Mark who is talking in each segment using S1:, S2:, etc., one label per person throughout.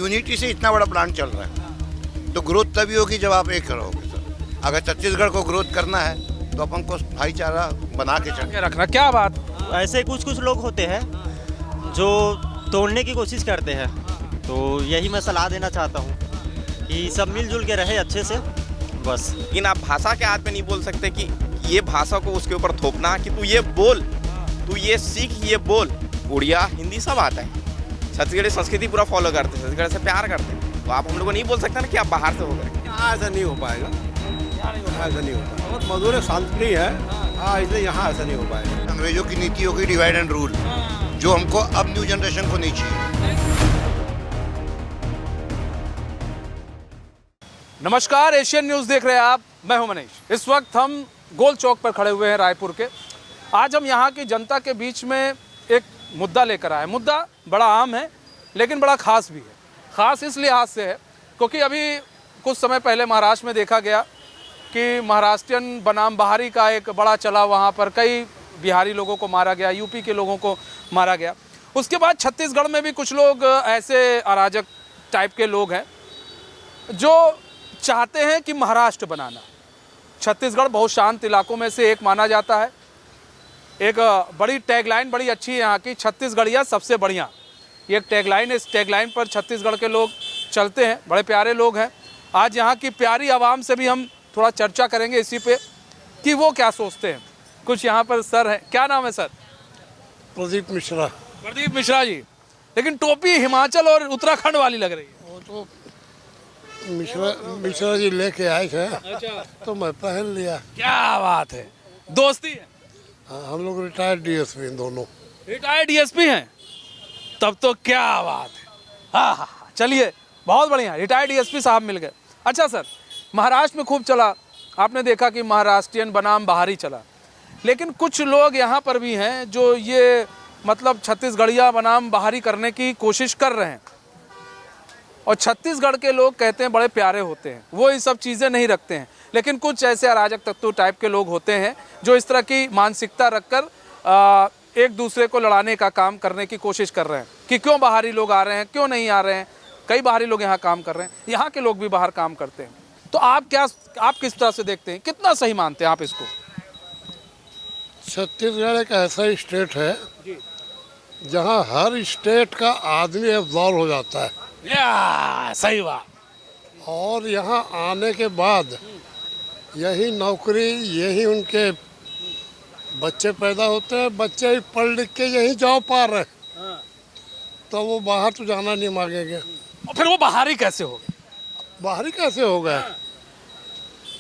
S1: Unity से इतना बड़ा प्लांट चल रहा है, तो ग्रोथ तभी होगी जब आप एक करोगे सर। अगर छत्तीसगढ़ को ग्रोथ करना है तो अपन को भाईचारा बना के चलके
S2: रखना। क्या बात,
S3: ऐसे कुछ कुछ लोग होते हैं जो तोड़ने की कोशिश करते हैं, तो यही मैं सलाह देना चाहता हूँ कि सब मिलजुल के रहे अच्छे से, बस।
S4: लेकिन आप भाषा के हाथ में नहीं बोल सकते कि ये भाषा को उसके ऊपर थोपना कि तू ये बोल, तू ये सीख, ये बोल। उड़िया हिंदी सब आता है, छत्तीसगढ़ी संस्कृति पूरा फॉलो करते हैं, छत्तीसगढ़ से प्यार करते हैं, तो आप हम लोग को नहीं बोल सकते ना कि आप बाहर से हो गए।
S5: यहाँ ऐसा नहीं हो पाएगा, ऐसा नहीं होता। बहुत मधुर है, शांति है, हाँ, इसलिए यहाँ ऐसा नहीं हो पाएगा।
S1: अंग्रेजों की नीति हो गई डिवाइड एंड रूल, जो हमको अब न्यू जनरेशन को नहीं चाहिए।
S2: नमस्कार, एशियन न्यूज़ देख रहे हैं आप, मैं हूं मनीष। इस वक्त हम गोल चौक पर खड़े हुए हैं रायपुर के। आज हम यहाँ की जनता के बीच में एक मुद्दा लेकर आए। मुद्दा बड़ा आम है लेकिन बड़ा ख़ास भी है। ख़ास इस लिहाज से है क्योंकि अभी कुछ समय पहले महाराष्ट्र में देखा गया कि महाराष्ट्रियन बनाम बहारी का एक बड़ा चला, वहाँ पर कई बिहारी लोगों को मारा गया, यूपी के लोगों को मारा गया। उसके बाद छत्तीसगढ़ में भी कुछ लोग ऐसे अराजक टाइप के लोग हैं जो चाहते हैं कि महाराष्ट्र बनाना। छत्तीसगढ़ बहुत शांत इलाकों में से एक माना जाता है। एक बड़ी टैगलाइन बड़ी अच्छी है यहाँ की, छत्तीसगढ़िया सबसे बढ़िया। ये एक टैगलाइन है, इस टैगलाइन पर छत्तीसगढ़ के लोग चलते हैं, बड़े प्यारे लोग हैं। आज यहाँ की प्यारी आवाम से भी हम थोड़ा चर्चा करेंगे इसी पे कि वो क्या सोचते हैं। कुछ यहाँ पर सर हैं, क्या नाम है सर?
S5: प्रदीप मिश्रा।
S2: प्रदीप मिश्रा जी, लेकिन टोपी हिमाचल और उत्तराखंड वाली लग रही है।
S5: वो तो मिश्रा जी लेके आए थे, तो मैं पहन लिया।
S2: क्या बात है, दोस्ती है।
S5: हाँ, हम लोग रिटायर्ड डीएसपी दोनों।
S2: रिटायर्ड डीएसपी हैं, तब तो क्या बात है। हाँ हाँ, चलिए बहुत बढ़िया, रिटायर्ड डीएसपी साहब मिल गए। अच्छा सर, महाराष्ट्र में खूब चला, आपने देखा कि महाराष्ट्रियन बनाम बाहरी चला, लेकिन कुछ लोग यहाँ पर भी हैं जो ये मतलब छत्तीसगढ़िया बनाम बाहरी करने की कोशिश कर रहे हैं। और छत्तीसगढ़ के लोग कहते हैं बड़े प्यारे होते हैं, वो ये सब चीज़ें नहीं रखते हैं। लेकिन कुछ ऐसे अराजक तत्व टाइप के लोग होते हैं जो इस तरह की मानसिकता रखकर एक दूसरे को लड़ाने का काम करने की कोशिश कर रहे हैं कि क्यों बाहरी लोग आ रहे हैं, क्यों नहीं आ रहे हैं। कई बाहरी लोग यहाँ काम कर रहे हैं, यहाँ के लोग भी बाहर काम करते हैं। तो आप किस तरह से देखते हैं, कितना सही मानते हैं आप इसको?
S5: छत्तीसगढ़ एक ऐसा स्टेट है जहाँ हर स्टेट का आदमी एब्जॉर्व हो जाता है।
S2: या सही बात।
S5: और यहाँ आने के बाद यही नौकरी, यही उनके बच्चे पैदा होते हैं, बच्चे ही पढ़ लिख के यही जॉब पा रहे हैं, तो वो बाहर तो जाना नहीं मांगेंगे।
S2: और फिर वो बाहरी कैसे हो गए?
S5: बाहरी कैसे हो गए?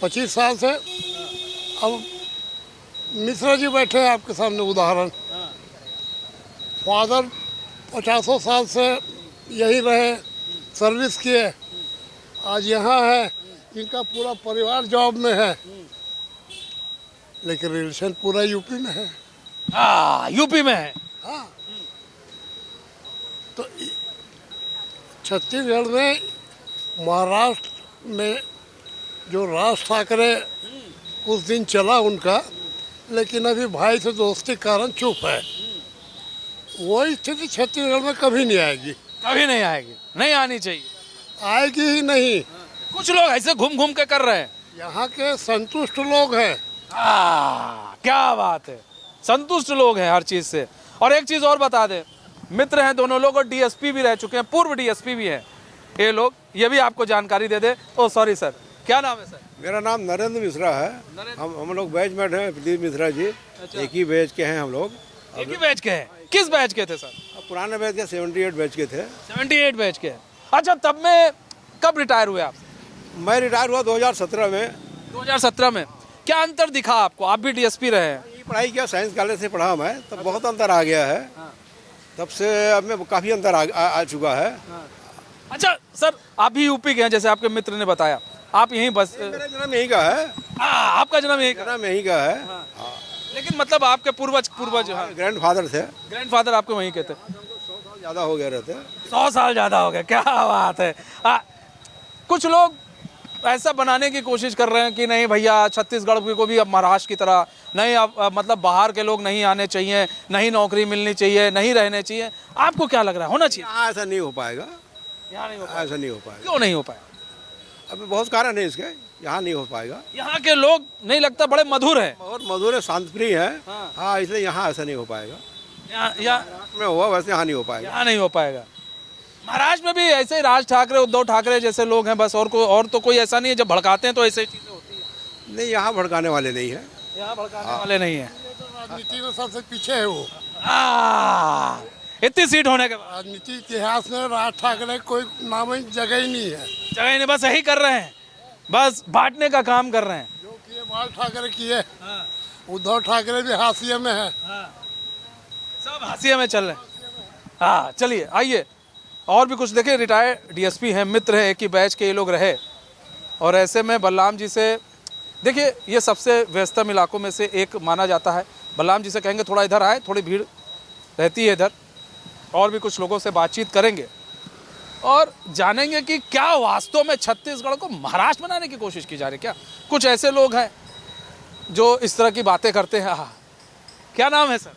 S5: 25 साल से। अब मिश्रा जी बैठे हैं आपके सामने, उदाहरण। फादर 50 साल से यही रहे, सर्विस किए, आज यहाँ है, इनका पूरा परिवार जॉब में है, लेकिन रिलेशन पूरा यूपी में है।
S2: हाँ, यूपी में है।
S5: हाँ, तो छत्तीसगढ़ में, महाराष्ट्र में जो राज ठाकरे कुछ दिन चला उनका, लेकिन अभी भाई से दोस्ती के कारण चुप है। वही स्थिति छत्तीसगढ़ में कभी नहीं आएगी।
S2: कभी नहीं आएगी, नहीं आनी चाहिए,
S5: आएगी ही नहीं।
S2: कुछ लोग ऐसे घूम घूम के कर रहे हैं।
S5: यहाँ के संतुष्ट लोग हैं।
S2: क्या बात है, संतुष्ट लोग हैं हर चीज से। और एक चीज और बता दें, मित्र हैं दोनों लोग और डीएसपी भी रह चुके हैं, पूर्व डीएसपी भी हैं ये लोग, ये भी आपको जानकारी दे दे। ओ सॉरी सर, क्या नाम है सर?
S5: मेरा नाम नरेंद्र मिश्रा है। हम लोग बैचमेट हैं, प्रदीप मिश्रा जी।
S2: अच्छा।
S5: एक ही बैच के हैं हम लोग।
S2: एक ही बैच के हैं? किस बैच के थे सर?
S5: पुराने बैच के 78 बैच के थे।
S2: 78 बैच के हैं। अच्छा, तब में कब रिटायर हुए आप?
S5: मैं रिटायर हुआ 2017 में।
S2: 2017 में। क्या अंतर दिखा आपको? आप भी डीएसपी रहे हैं।
S5: पढ़ाई किया, साइंस कॉलेज से पढ़ा मैं, तब बहुत अंतर आ गया है। तब से अब में काफ़ी अंतर आ चुका है।
S2: अच्छा सर, आप भी यूपी के हैं जैसे आपके मित्र ने बताया, आप यहीं बस?
S5: मेरा जन्म यहीं का है।
S2: आपका जन्म यहीं का?
S5: जन्म यहीं का है।
S2: लेकिन मतलब आपके पूर्वज
S5: ग्रैंड फादर थे।
S2: ग्रैंडफादर आपके वहीं के थे।
S5: 100 साल ज़्यादा हो गए रहते।
S2: 100 साल ज़्यादा हो गए, क्या बात है। कुछ लोग ऐसा बनाने की कोशिश कर रहे हैं कि नहीं भैया, छत्तीसगढ़ को भी अब महाराष्ट्र की तरह नहीं, अब मतलब बाहर के लोग नहीं आने चाहिए, नहीं नौकरी मिलनी चाहिए, नहीं रहने चाहिए। आपको क्या लग रहा है, होना चाहिए?
S5: यहाँ ऐसा नहीं हो पाएगा।
S2: यहाँ नहीं हो पाएगा।
S6: ऐसा नहीं हो पाएगा।
S2: क्यों नहीं हो पाएगा?
S6: अभी बहुत कारण है इसके, यहाँ नहीं हो पाएगा।
S2: यहाँ के लोग नहीं लगता बड़े मधुर है।
S6: और मधुर है, शांत प्रिय है।
S2: हाँ।
S6: हाँ, इसलिए यहाँ ऐसा नहीं हो पाएगा।
S2: यहाँ
S6: महाराष्ट्र में हुआ वैसे यहाँ नहीं हो पाएगा।
S2: यहाँ नहीं हो पाएगा। महाराष्ट्र में भी ऐसे ही राज ठाकरे, उद्धव ठाकरे जैसे लोग हैं बस, और तो कोई ऐसा नहीं है। जब भड़काते हैं तो ऐसे ही चीजें होती है।
S6: नहीं, यहाँ भड़काने वाले नहीं है।
S2: यहाँ भड़काने वाले नहीं है।
S5: राजनीति में सबसे पीछे है वो।
S2: इतनी सीट होने के बाद
S5: राजनीति इतिहास में राज ठाकरे कोई नाम ही जगह ही नहीं है।
S2: जगह नहीं, बस यही कर रहे हैं, बस बांटने का काम कर रहे हैं।
S5: जो किए बाल ठाकरे किए, उद्धव ठाकरे भी हाशिए में है।
S2: सब हाशिए में चल रहे हैं। हाँ, चलिए आइए और भी कुछ देखें। रिटायर्ड डीएसपी हैं, मित्र हैं, एक ही बैच के ये लोग रहे। और ऐसे में बलराम जी से देखिए, ये सबसे व्यस्तम इलाकों में से एक माना जाता है। बलराम जी से कहेंगे थोड़ा इधर आए, थोड़ी भीड़ रहती है इधर। और भी कुछ लोगों से बातचीत करेंगे और जानेंगे कि क्या वास्तव में छत्तीसगढ़ को महाराष्ट्र बनाने की कोशिश की जा रही है। क्या कुछ ऐसे लोग हैं जो इस तरह की बातें करते हैं। हाँ, क्या नाम है सर?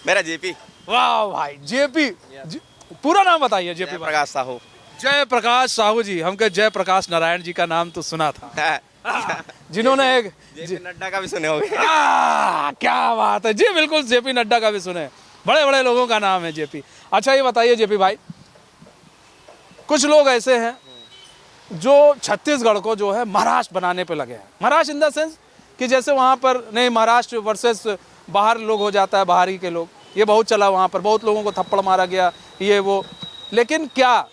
S4: मेरा जेपी
S2: वाह भाई, जेपी पूरा नाम बताइए। जेपी
S4: प्रकाश साहू।
S2: जय प्रकाश साहू जी। हमको जय प्रकाश नारायण जी का नाम तो सुना था, जिन्होंने एक
S4: जेपी नड्डा का भी सुने होंगे।
S2: क्या बात है जी, बिल्कुल जेपी नड्डा का भी सुने। बड़े बड़े लोगों का नाम है जेपी। अच्छा ये बताइए जेपी भाई, कुछ लोग ऐसे हैं जो छत्तीसगढ़ को जो है महाराष्ट्र बनाने पे लगे हैं। महाराष्ट्र इन द सेंस कि जैसे वहाँ पर नहीं, महाराष्ट्र वर्सेस बाहर लोग हो जाता है, बाहरी के लोग, ये बहुत चला वहाँ पर, बहुत लोगों को थप्पड़ मारा गया, ये वो। लेकिन क्या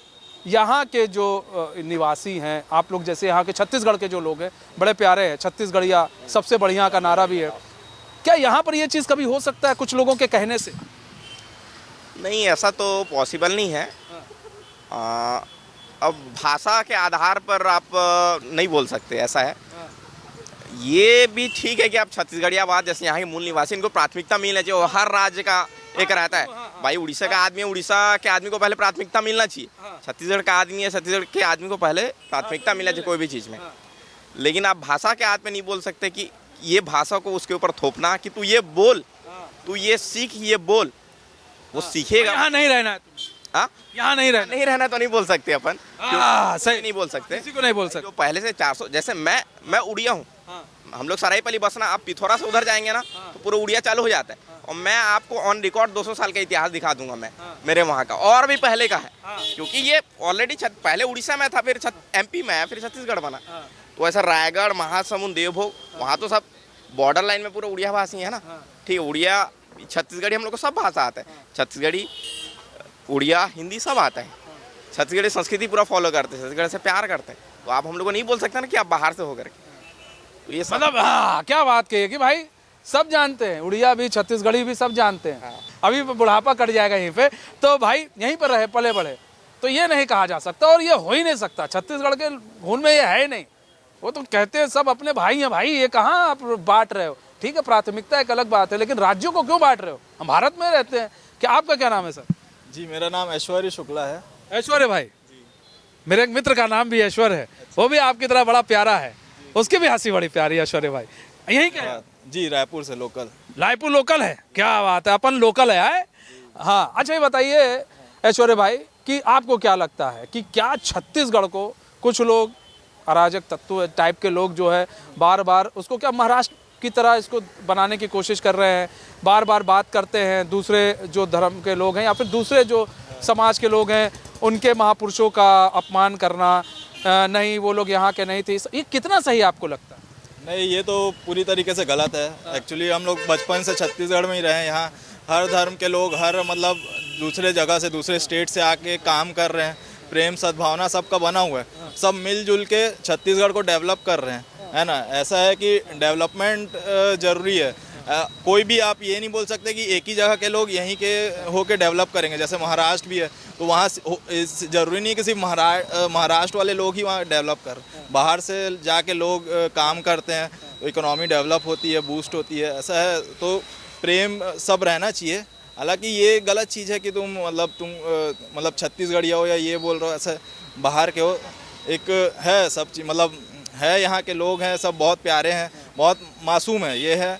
S2: यहाँ के जो निवासी हैं, आप लोग जैसे यहाँ के छत्तीसगढ़ के जो लोग हैं, बड़े प्यारे हैं, छत्तीसगढ़िया सबसे बढ़िया का नारा भी है, क्या यहाँ पर ये चीज़ कभी हो सकता है कुछ लोगों के कहने से?
S4: नहीं, ऐसा तो पॉसिबल नहीं है। अब भाषा के आधार पर आप नहीं बोल सकते, ऐसा है। ये भी ठीक है कि आप छत्तीसगढ़िया बात, जैसे यहाँ के मूल निवासी, इनको प्राथमिकता मिलना चाहिए। और हर राज्य का एक रहता है, भाई उड़ीसा का आदमी है, उड़ीसा के आदमी को पहले प्राथमिकता मिलना चाहिए। छत्तीसगढ़ का आदमी है, छत्तीसगढ़ के आदमी को पहले प्राथमिकता मिलना चाहिए कोई भी चीज़ में। लेकिन आप भाषा के आधार पे नहीं बोल सकते कि ये भाषा को उसके ऊपर थोपना कि तू ये बोल, तू ये सीख, ये बोल। वो सीखेगा।
S2: यहाँ नहीं रहना है तुम्हें।
S4: हाँ,
S2: यहाँ नहीं रहना
S4: तो नहीं बोल सकते अपन।
S2: सही
S4: नहीं बोल सकते,
S2: किसी को नहीं बोल सकते।
S4: जो पहले से 400, जैसे मैं उड़िया हूँ। हम लोग सरायपली बसना, आप पिथौरा से उधर जाएंगे ना तो पूरा उड़िया चालू हो जाता है। और मैं आपको ऑन रिकॉर्ड 200 साल का इतिहास दिखा दूंगा मैं, मेरे वहाँ का, और भी पहले का है। क्योंकि ये ऑलरेडी पहले उड़ीसा में था, फिर MP में आया, फिर छत्तीसगढ़ बना। तो ऐसा रायगढ़, महासमुंद, देवभोग, वहाँ तो सब बॉर्डर लाइन में पूरा उड़िया भाषी है ना। ठीक है, उड़िया छत्तीसगढ़ी हम लोग को सब भाषा आता है। छत्तीसगढ़ी, उड़िया, हिंदी सब आता है। छत्तीसगढ़ी संस्कृति पूरा फॉलो करते हैं, छत्तीसगढ़ से प्यार करते हैं। तो आप हम लोग को नहीं बोल सकते ना कि आप बाहर से होकर के। तो ये
S2: मतलब हाँ, क्या बात कही कि भाई सब जानते हैं, उड़िया भी, छत्तीसगढ़ी भी सब जानते हैं। अभी बुढ़ापा कट जाएगा यहीं पे, तो भाई यहीं पर रहे पले बड़े, तो ये नहीं कहा जा सकता और ये हो ही नहीं सकता। छत्तीसगढ़ के खून में ये है ही नहीं। वो तो कहते हैं सब अपने भाई हैं। भाई ये कहाँ आप बांट रहे हो? ठीक है, प्राथमिकता एक अलग बात है, लेकिन राज्यों को क्यों बांट रहे हो? हम भारत में रहते हैं। क्या आपका क्या नाम है सर?
S7: जी, मेरा नाम ऐश्वर्य शुक्ला है।
S2: ऐश्वर्य भाई, मेरे एक मित्र का नाम भी ऐश्वर्य है, वो भी आपकी तरह बड़ा प्यारा है, उसकी भी हंसी बड़ी प्यारी है। ऐश्वर्य भाई यहीं के हैं?
S7: जी, रायपुर से लोकल।
S2: रायपुर लोकल है, क्या बात है, अपन लोकल है आए? हाँ, अच्छा ये बताइए ऐश्वर्य भाई कि आपको क्या लगता है कि क्या छत्तीसगढ़ को कुछ लोग अराजक तत्व टाइप के लोग जो है बार बार उसको क्या महाराष्ट्र की तरह इसको बनाने की कोशिश कर रहे हैं, बार बार बात करते हैं दूसरे जो धर्म के लोग हैं या फिर दूसरे जो समाज के लोग हैं उनके महापुरुषों का अपमान करना, नहीं वो लोग यहाँ के नहीं थे, ये कितना सही आपको लगता है?
S7: नहीं, ये तो पूरी तरीके से गलत है। एक्चुअली हम लोग बचपन से छत्तीसगढ़ में ही रहे हैं। यहाँ हर धर्म के लोग, हर मतलब दूसरे जगह से, दूसरे स्टेट से आके काम कर रहे हैं। प्रेम सद्भावना सबका बना हुआ है, सब मिलजुल के छत्तीसगढ़ को डेवलप कर रहे हैं, है ना। ऐसा है कि डेवलपमेंट ज़रूरी है। कोई भी आप ये नहीं बोल सकते कि एक ही जगह के लोग यहीं के होके डेवलप करेंगे। जैसे महाराष्ट्र भी है, तो वहाँ ज़रूरी नहीं कि सिर्फ महाराष्ट्र वाले लोग ही वहाँ डेवलप कर, बाहर से जाके लोग काम करते हैं तो इकोनॉमी डेवलप होती है, बूस्ट होती है। ऐसा है, तो प्रेम सब रहना चाहिए। हालांकि ये गलत चीज़ है कि तुम मतलब छत्तीसगढ़िया हो या ये बोल रहे हो, ऐसा बाहर के हो। एक है सब चीज़, मतलब है, यहाँ के लोग हैं सब बहुत प्यारे हैं, बहुत मासूम है। ये है,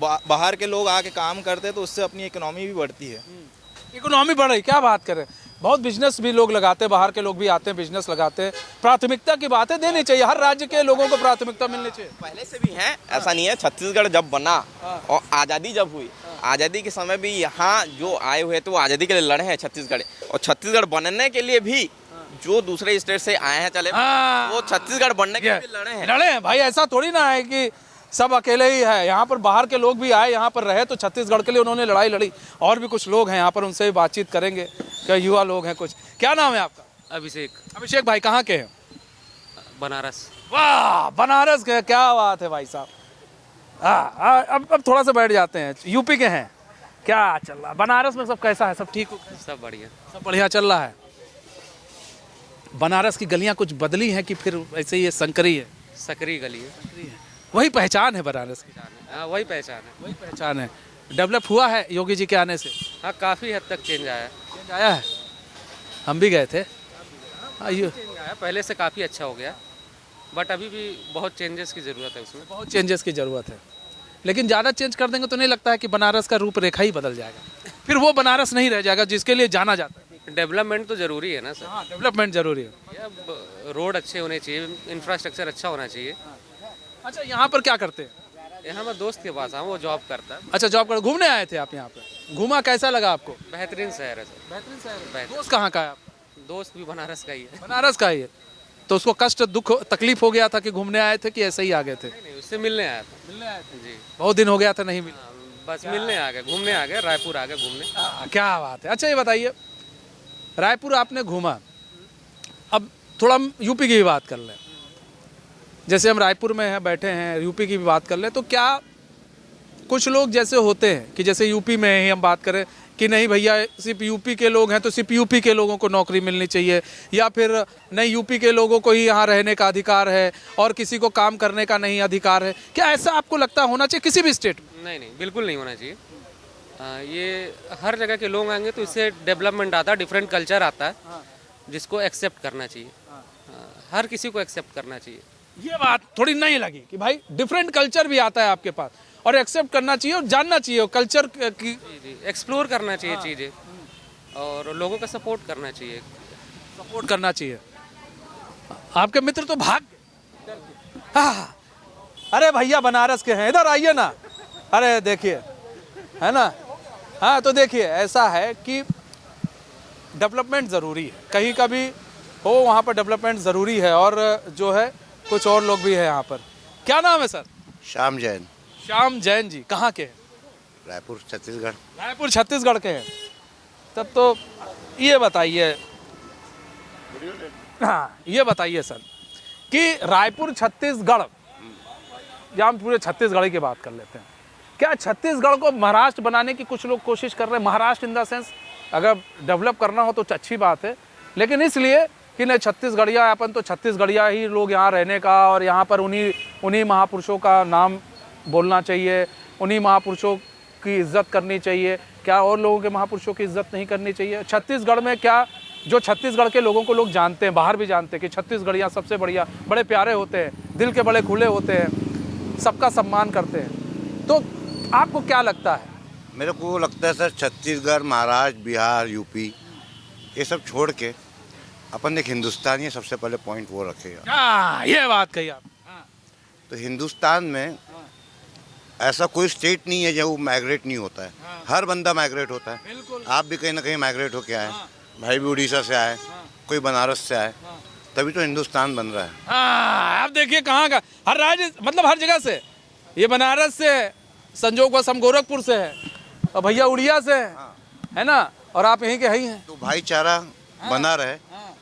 S7: बाहर के लोग आके काम करते हैं तो उससे अपनी इकोनॉमी भी बढ़ती है।
S2: इकोनॉमी बढ़ रही, क्या बात कर रहे हैं? बहुत बिजनेस भी लोग लगाते हैं, बाहर के लोग भी आते हैं, बिजनेस लगाते हैं। प्राथमिकता की बात है, देनी चाहिए, हर राज्य के लोगों को प्राथमिकता मिलनी चाहिए।
S4: पहले से भी है, ऐसा नहीं है। छत्तीसगढ़ जब बना और आज़ादी जब हुई, आज़ादी के समय भी यहाँ जो आए हुए थे वो आज़ादी के लिए लड़े हैं छत्तीसगढ़। और छत्तीसगढ़ बनने के लिए भी जो दूसरे स्टेट से आए हैं चले, वो छत्तीसगढ़ बनने के लिए लड़े हैं।
S2: लड़े हैं भाई, ऐसा थोड़ी ना है कि सब अकेले ही है। यहाँ पर बाहर के लोग भी आए, यहाँ पर रहे तो छत्तीसगढ़ के लिए उन्होंने लड़ाई लड़ी। और भी कुछ लोग हैं यहाँ पर, उनसे भी बातचीत करेंगे। क्या युवा लोग हैं कुछ। क्या नाम है आपका?
S8: अभिषेक,
S2: अभिषेक भाई, कहाँ के हैं?
S8: बनारस।
S2: वाह, बनारस के, क्या बात है भाई साहब। अब थोड़ा सा बैठ जाते हैं। यूपी के हैं, क्या चल रहा है बनारस में? सब कैसा है? सब ठीक हो?
S8: सब बढ़िया।
S2: सब बढ़िया चल रहा है। बनारस की गलियां कुछ बदली हैं कि फिर ऐसे ही ये संकरी है?
S8: सकरी गली है।
S2: वही पहचान है बनारस की?
S8: हाँ, वही पहचान है।
S2: वही पहचान है। डेवलप हुआ है योगी जी के आने से?
S8: हाँ, काफ़ी हद तक चेंज आया है।
S2: चेंज आया है, हम भी गए थे।
S8: चेंज आया, पहले से काफ़ी अच्छा हो गया, बट अभी भी बहुत चेंजेस की ज़रूरत है उसमें।
S2: बहुत चेंजेस की ज़रूरत है, लेकिन ज़्यादा चेंज कर देंगे तो नहीं लगता है कि बनारस का रूपरेखा ही बदल जाएगा? फिर वो बनारस नहीं रह जाएगा जिसके लिए जाना जाता है।
S8: डेवलपमेंट तो ज़रूरी है ना सर।
S2: हाँ, डेवलपमेंट जरूरी है।
S8: ये अब रोड अच्छे होने चाहिए, इंफ्रास्ट्रक्चर अच्छा होना चाहिए।
S2: अच्छा, यहाँ पर क्या करते हैं?
S8: यहाँ मैं दोस्त के पास आऊँ, वो जॉब करता है।
S2: अच्छा, जॉब कर घूमने आए थे आप यहाँ पे? घूमा, कैसा लगा आपको?
S8: बेहतरीन शहर है सर।
S2: बेहतरीन शहर।
S8: बेहतरीन।
S2: दोस्त कहाँ का है आपका?
S8: दोस्त भी बनारस का ही है।
S2: बनारस का ही है। तो उसको कष्ट, दुख, तकलीफ हो गया था कि घूमने आए थे कि ऐसे ही आ गए थे?
S8: नहीं, उससे मिलने आया था।
S2: मिलने आए थे
S8: जी,
S2: बहुत दिन हो गया था नहीं मिले?
S8: बस मिलने आ गए, घूमने आ गए, रायपुर आ गए घूमने।
S2: क्या बात है। अच्छा, ये बताइए, रायपुर आपने घूमा, अब थोड़ा हम यूपी की भी बात कर लें। जैसे हम रायपुर में हैं, बैठे हैं, यूपी की भी बात कर लें, तो क्या कुछ लोग जैसे होते हैं कि जैसे यूपी में ही हम बात करें कि नहीं भैया सिर्फ यूपी के लोग हैं तो सिर्फ यूपी के लोगों को नौकरी मिलनी चाहिए, या फिर नहीं यूपी के लोगों को ही यहाँ रहने का अधिकार है और किसी को काम करने का नहीं अधिकार है? क्या ऐसा आपको लगता होना चाहिए किसी भी स्टेट में?
S8: नहीं नहीं, बिल्कुल नहीं होना चाहिए। ये हर जगह के लोग आएंगे तो इससे डेवलपमेंट आता है, डिफरेंट कल्चर आता है, जिसको एक्सेप्ट करना चाहिए। हर किसी को एक्सेप्ट करना चाहिए।
S2: ये बात थोड़ी नहीं लगी कि भाई डिफरेंट कल्चर भी आता है आपके पास और एक्सेप्ट करना चाहिए और जानना चाहिए कल्चर की।
S8: जी, एक्सप्लोर करना चाहिए चीज़ें और लोगों का सपोर्ट करना चाहिए।
S2: सपोर्ट करना चाहिए। आपके मित्र तो भाग गए। हाँ, अरे भैया बनारस के हैं, इधर आइए ना। अरे देखिए, है ना। हाँ, तो देखिए ऐसा है कि डेवलपमेंट ज़रूरी है, कहीं का भी हो वहाँ पर डेवलपमेंट ज़रूरी है। और जो है कुछ और लोग भी हैं यहाँ पर। क्या नाम है सर?
S1: श्याम जैन,
S2: श्याम जैन जी, कहाँ के हैं?
S1: रायपुर छत्तीसगढ़।
S2: रायपुर छत्तीसगढ़ के हैं। तब तो ये बताइए, हाँ ये बताइए सर कि रायपुर छत्तीसगढ़, या हम पूरे छत्तीसगढ़ की बात कर लेते हैं, क्या छत्तीसगढ़ को महाराष्ट्र बनाने की कुछ लोग कोशिश कर रहे हैं? महाराष्ट्र इन द सेंस अगर डेवलप करना हो तो अच्छी बात है, लेकिन इसलिए कि नहीं छत्तीसगढ़िया, अपन तो छत्तीसगढ़िया ही लोग यहाँ रहने का, और यहाँ पर उन्हीं महापुरुषों का नाम बोलना चाहिए, उन्हीं महापुरुषों की इज्जत करनी चाहिए। क्या और लोगों के महापुरुषों की इज्जत नहीं करनी चाहिए? छत्तीसगढ़ में क्या, जो छत्तीसगढ़ के लोगों को लोग जानते हैं, बाहर भी जानते हैं कि छत्तीसगढ़िया सबसे बढ़िया, बड़े प्यारे होते हैं, दिल के बड़े खुले होते हैं, सबका सम्मान करते हैं। तो आपको क्या लगता है?
S1: मेरे को लगता है सर, छत्तीसगढ़, महाराष्ट्र, बिहार, यूपी, ये सब छोड़ के अपन एक हिंदुस्तानी है, सबसे पहले पॉइंट वो रखेगा।
S2: हाँ, ये बात कही आप।
S1: तो हिंदुस्तान में ऐसा कोई स्टेट नहीं है जहाँ वो माइग्रेट नहीं होता है। हर बंदा माइग्रेट होता है। आप भी कहीं ना कहीं माइग्रेट होके आए, भाई भी उड़ीसा से आए, कोई बनारस से आए, तभी तो हिंदुस्तान बन रहा है।
S2: हाँ, आप देखिए कहाँ का, हर राज्य, मतलब हर जगह से। ये बनारस से, संजोग बस हम गोरखपुर से है, और भैया उड़िया से है ना, और आप यहीं के ही हैं।
S1: तो भाईचारा बना रहे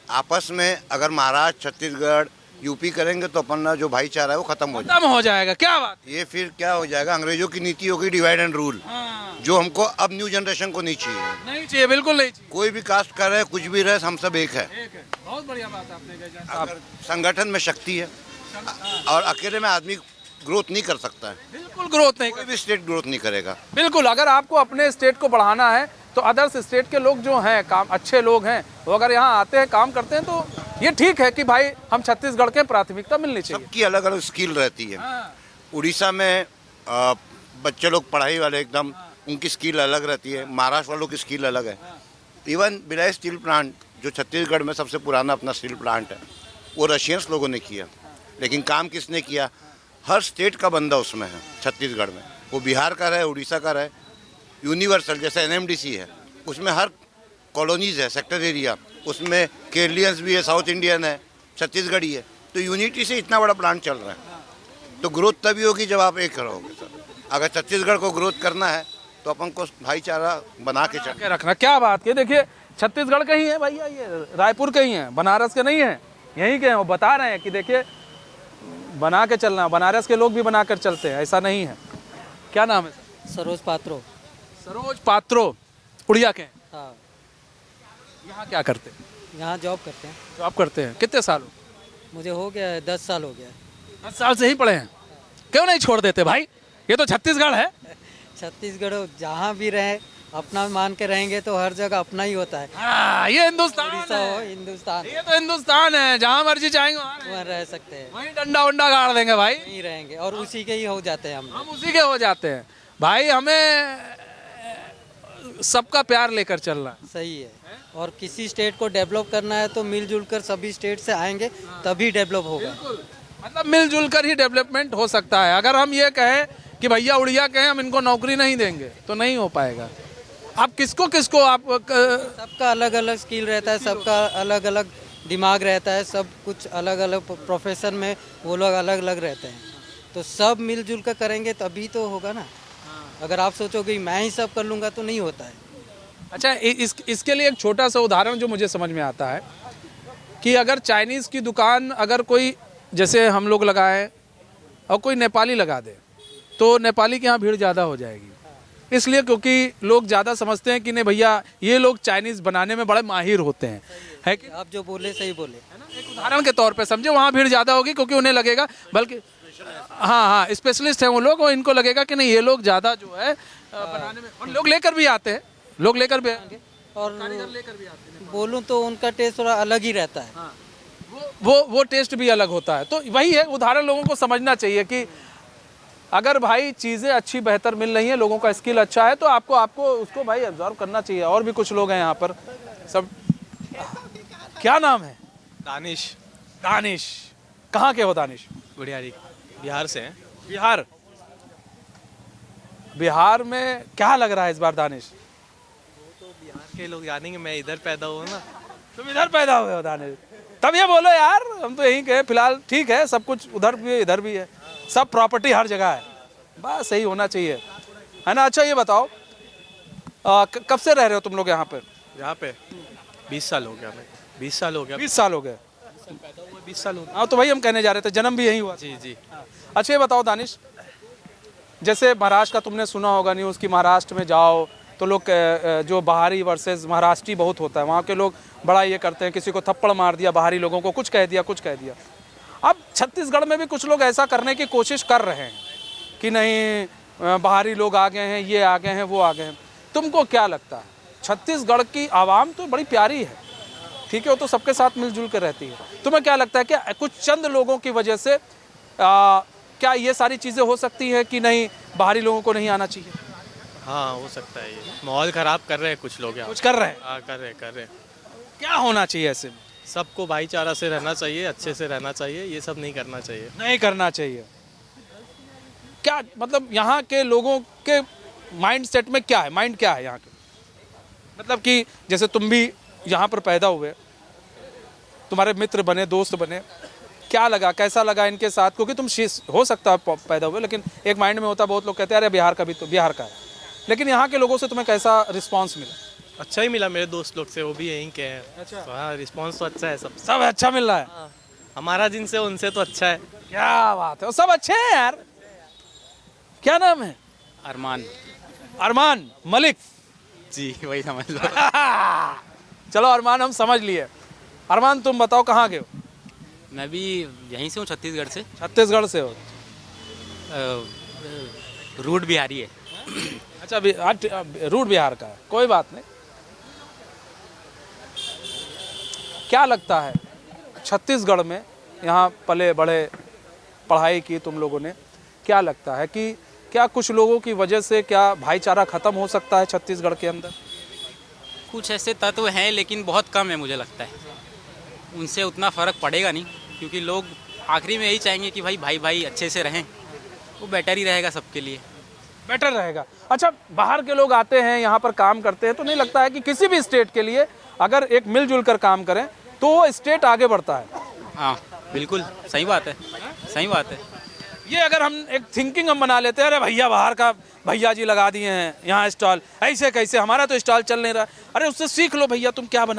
S1: आपस में। अगर महाराष्ट्र, छत्तीसगढ़, यूपी करेंगे तो अपन जो भाईचारा है वो खत्म हो जाएगा।
S2: खत्म हो जाएगा। क्या बात?
S1: ये फिर क्या हो जाएगा, अंग्रेजों की नीति होगी डिवाइड एंड रूल, जो हमको अब न्यू जनरेशन को नहीं चाहिए।
S2: नहीं चाहिए, बिल्कुल नहीं चाहिए।
S1: कोई भी कास्ट कर रहे, कुछ भी रहे, हम सब एक है।
S2: बहुत बढ़िया बात आपने कही।
S1: अगर संगठन में शक्ति है और अकेले में आदमी ग्रोथ नहीं कर सकता है,
S2: बिल्कुल ग्रोथ नहीं,
S1: कोई भी स्टेट ग्रोथ नहीं करेगा।
S2: बिल्कुल। अगर आपको अपने स्टेट को बढ़ाना है तो अदर्स स्टेट के लोग जो हैं, काम अच्छे लोग हैं, वो अगर यहाँ आते हैं, काम करते हैं, तो ये ठीक है कि भाई हम छत्तीसगढ़ के प्राथमिकता मिलनी चाहिए।
S1: सबकी अलग अलग स्किल रहती है। उड़ीसा में बच्चे लोग पढ़ाई वाले एकदम, उनकी स्किल अलग रहती है, महाराष्ट्र वालों की स्किल अलग है। इवन भिलाई स्टील प्लांट जो छत्तीसगढ़ में सबसे पुराना अपना स्टील प्लांट है, वो रशियंस लोगों ने किया, लेकिन काम किसने किया? हर स्टेट का बंदा उसमें है छत्तीसगढ़ में, वो बिहार का रहे, उड़ीसा का रहे। यूनिवर्सल जैसे एनएमडीसी है, उसमें हर कॉलोनीज़ है, सेक्टर एरिया, उसमें केरलियंस भी है, साउथ इंडियन है, छत्तीसगढ़ी है। तो यूनिटी से इतना बड़ा प्लांट चल रहा है। तो ग्रोथ तभी होगी जब आप एक रहोगे सर। अगर छत्तीसगढ़ को ग्रोथ करना है तो अपन को भाईचारा बना के चलना।
S2: के रखना। क्या बात की, देखिए छत्तीसगढ़ के ही है भैया, ये रायपुर के ही हैं, बनारस के नहीं हैं, यहीं के हैं। वो बता रहे हैं कि देखिए बना के चलना, बनारस के लोग भी बना कर चलते हैं, ऐसा नहीं है। क्या नाम है सर?
S9: सरोज पात्रो।
S2: सरोज पात्रो, उड़िया के हैं।
S9: हाँ,
S2: यहाँ क्या करते हैं?
S9: यहाँ जॉब करते हैं।
S2: जॉब करते हैं। कितने साल हो?
S9: मुझे हो गया है 10 साल हो गया है।
S2: 10 साल से ही पढ़े हैं। क्यों नहीं छोड़ देते भाई? ये तो छत्तीसगढ़ है।
S9: छत्तीसगढ़ जहाँ भी रहे अपना मान के रहेंगे तो हर जगह अपना ही होता है।
S2: हाँ, ये हिंदुस्तान
S9: उड़ीसा हो,
S2: है।
S9: हिंदुस्तान
S2: ये तो हिंदुस्तान है, जहाँ मर्जी चाहेंगे
S9: वहाँ रह सकते हैं,
S2: वहीं डंडा वंडा गाड़ देंगे भाई।
S9: वहीं रहेंगे और उसी के ही हो जाते हैं
S2: हम उसी के हो जाते हैं भाई। हमें सबका प्यार लेकर चलना है।
S9: सही है। और किसी स्टेट को डेवलप करना है तो मिलजुल कर सभी स्टेट से आएंगे तभी डेवलप होगा।
S2: मतलब मिलजुल कर ही डेवलपमेंट हो सकता है। अगर हम ये कहें कि भैया उड़िया के हैं, हम इनको नौकरी नहीं देंगे, तो नहीं हो पाएगा। आप किसको किसको आप
S9: सबका अलग अलग स्किल रहता है, सबका अलग अलग दिमाग रहता है, सब कुछ अलग अलग प्रोफेशन में वो लोग अलग अलग रहते हैं। तो सब मिलजुल कर करेंगे तभी तो होगा ना। अगर आप सोचोगे मैं ही सब कर लूँगा तो नहीं होता है।
S2: अच्छा, इसके लिए एक छोटा सा उदाहरण जो मुझे समझ में आता है कि अगर चाइनीज़ की दुकान अगर कोई जैसे हम लोग लगाएं और कोई नेपाली लगा दे, तो नेपाली के यहाँ भीड़ ज़्यादा हो जाएगी। इसलिए क्योंकि लोग ज़्यादा समझते हैं कि नहीं भैया ये लोग चाइनीज़ बनाने में बड़े माहिर होते हैं, है कि?
S9: आप जो बोले सही बोले।
S2: एक उदाहरण के तौर पे समझे, वहाँ भीड़ ज़्यादा होगी क्योंकि उन्हें लगेगा, बल्कि हाँ, स्पेशलिस्ट हैं वो लोग, और इनको लगेगा कि नहीं ये लोग ज़्यादा जो है बनाने में, और लोग लेकर भी आते हैं, लोग लेकर भी आएंगे
S9: और बोलूँ तो उनका टेस्ट थोड़ा अलग ही रहता है।
S2: वो टेस्ट भी अलग होता है। तो वही है, उदाहरण लोगों को समझना चाहिए कि अगर भाई चीज़ें अच्छी बेहतर मिल रही हैं, लोगों का स्किल अच्छा है, तो आपको उसको भाई ऑब्जर्व करना चाहिए। और भी कुछ लोग हैं यहाँ पर सब। क्या नाम है?
S7: दानिश।
S2: दानिश, कहाँ के हो दानिश?
S7: गुड़ियारी, बिहार से हैं।
S2: बिहार में क्या लग रहा है इस बार दानिश?
S7: तो बिहार के लोग जानेंगे, मैं इधर पैदा हुआ ना।
S2: तुम इधर पैदा हुए हो दानिश, तब ये बोलो यार, हम तो यहीं के फिलहाल। ठीक है, सब कुछ उधर भी है इधर भी है, सब प्रॉपर्टी हर जगह है, बस सही होना चाहिए, है ना? अच्छा ये बताओ, कब से रह रहे हो तुम लोग यहाँ पर?
S7: यहाँ पे 20 साल हो गया। मैं 20 साल हो गया।
S2: 20 साल हो गए।
S7: पैदा हुआ 20 साल हो गया।
S2: हाँ, तो भाई हम कहने जा रहे थे, जन्म भी यहीं हुआ।
S7: जी जी।
S2: अच्छा ये बताओ दानिश, जैसे महाराष्ट्र का तुमने सुना होगा न्यूज़ कि महाराष्ट्र में जाओ तो लोग जो बाहरी वर्सेस महाराष्ट्री बहुत होता है, वहाँ के लोग बड़ा ये करते हैं, किसी को थप्पड़ मार दिया, बाहरी लोगों को कुछ कह दिया। अब छत्तीसगढ़ में भी कुछ लोग ऐसा करने की कोशिश कर रहे हैं कि नहीं बाहरी लोग आ गए हैं, ये आ गए हैं, वो आ गए हैं। तुमको क्या लगता है? छत्तीसगढ़ की आवाम तो बड़ी प्यारी है, ठीक है, वो तो सबके साथ मिलजुल कर रहती है। तुम्हें क्या लगता है कि कुछ चंद लोगों की वजह से क्या ये सारी चीज़ें हो सकती हैं कि नहीं बाहरी लोगों को नहीं आना चाहिए?
S7: हाँ, हो सकता है। ये माहौल ख़राब कर रहे हैं कुछ लोग यहाँ।
S2: कुछ कर रहे हैं?
S7: हाँ, कर रहे हैं।
S2: क्या होना चाहिए ऐसे में?
S7: सबको भाईचारा से रहना चाहिए, अच्छे से रहना चाहिए, ये सब नहीं करना चाहिए।
S2: नहीं करना चाहिए। क्या मतलब यहाँ के लोगों के माइंड सेट में क्या है? माइंड क्या है यहाँ के? मतलब कि जैसे तुम भी यहाँ पर पैदा हुए, तुम्हारे मित्र बने, दोस्त बने, क्या लगा, कैसा लगा इनके साथ? क्योंकि तुम हो सकता है पैदा हुए, लेकिन एक माइंड में होता, बहुत लोग कहते हैं अरे बिहार का भी तो बिहार का है, लेकिन यहाँ के लोगों से तुम्हें कैसा रिस्पांस मिला?
S7: अच्छा ही मिला मेरे दोस्त लोग से, वो भी यहीं के हैं। अच्छा। हाँ, रिस्पांस तो अच्छा है, सब
S2: अच्छा मिल रहा है।
S7: हाँ, हमारा जिनसे उनसे तो अच्छा है।
S2: क्या बात है, सब अच्छे हैं यार। क्या नाम है? अरमान मलिक
S7: जी, वही समझ लो।
S2: चलो अरमान, हम समझ लिए। अरमान तुम बताओ कहाँ के हो?
S10: मैं भी यहीं से हूँ, छत्तीसगढ़ से।
S2: छत्तीसगढ़ से हो?
S10: रूट बिहारी है।
S2: अच्छा, रूट बिहार का है, कोई बात नहीं। क्या लगता है छत्तीसगढ़ में, यहाँ पले बड़े, पढ़ाई की तुम लोगों ने, क्या लगता है कि क्या कुछ लोगों की वजह से क्या भाईचारा ख़त्म हो सकता है छत्तीसगढ़ के अंदर?
S10: कुछ ऐसे तत्व हैं लेकिन बहुत कम है मुझे लगता है, उनसे उतना फ़र्क पड़ेगा नहीं, क्योंकि लोग आखिरी में यही चाहेंगे कि भाई भाई अच्छे से रहें, वो बेटर ही रहेगा सबके लिए।
S2: बेटर रहेगा। अच्छा, बाहर के लोग आते हैं यहाँ पर काम करते हैं, तो नहीं लगता है कि किसी भी स्टेट के लिए अगर एक मिलजुल कर काम करें तो वो स्टेट आगे बढ़ता है?
S10: हाँ बिल्कुल सही बात है, सही बात है।
S2: ये अगर हम एक थिंकिंग हम बना लेते हैं, अरे भैया बाहर का भैया जी लगा दिए हैं यहाँ स्टॉल, ऐसे कैसे, हमारा तो स्टॉल चल नहीं रहा, अरे उससे सीख लो भैया तुम क्या बना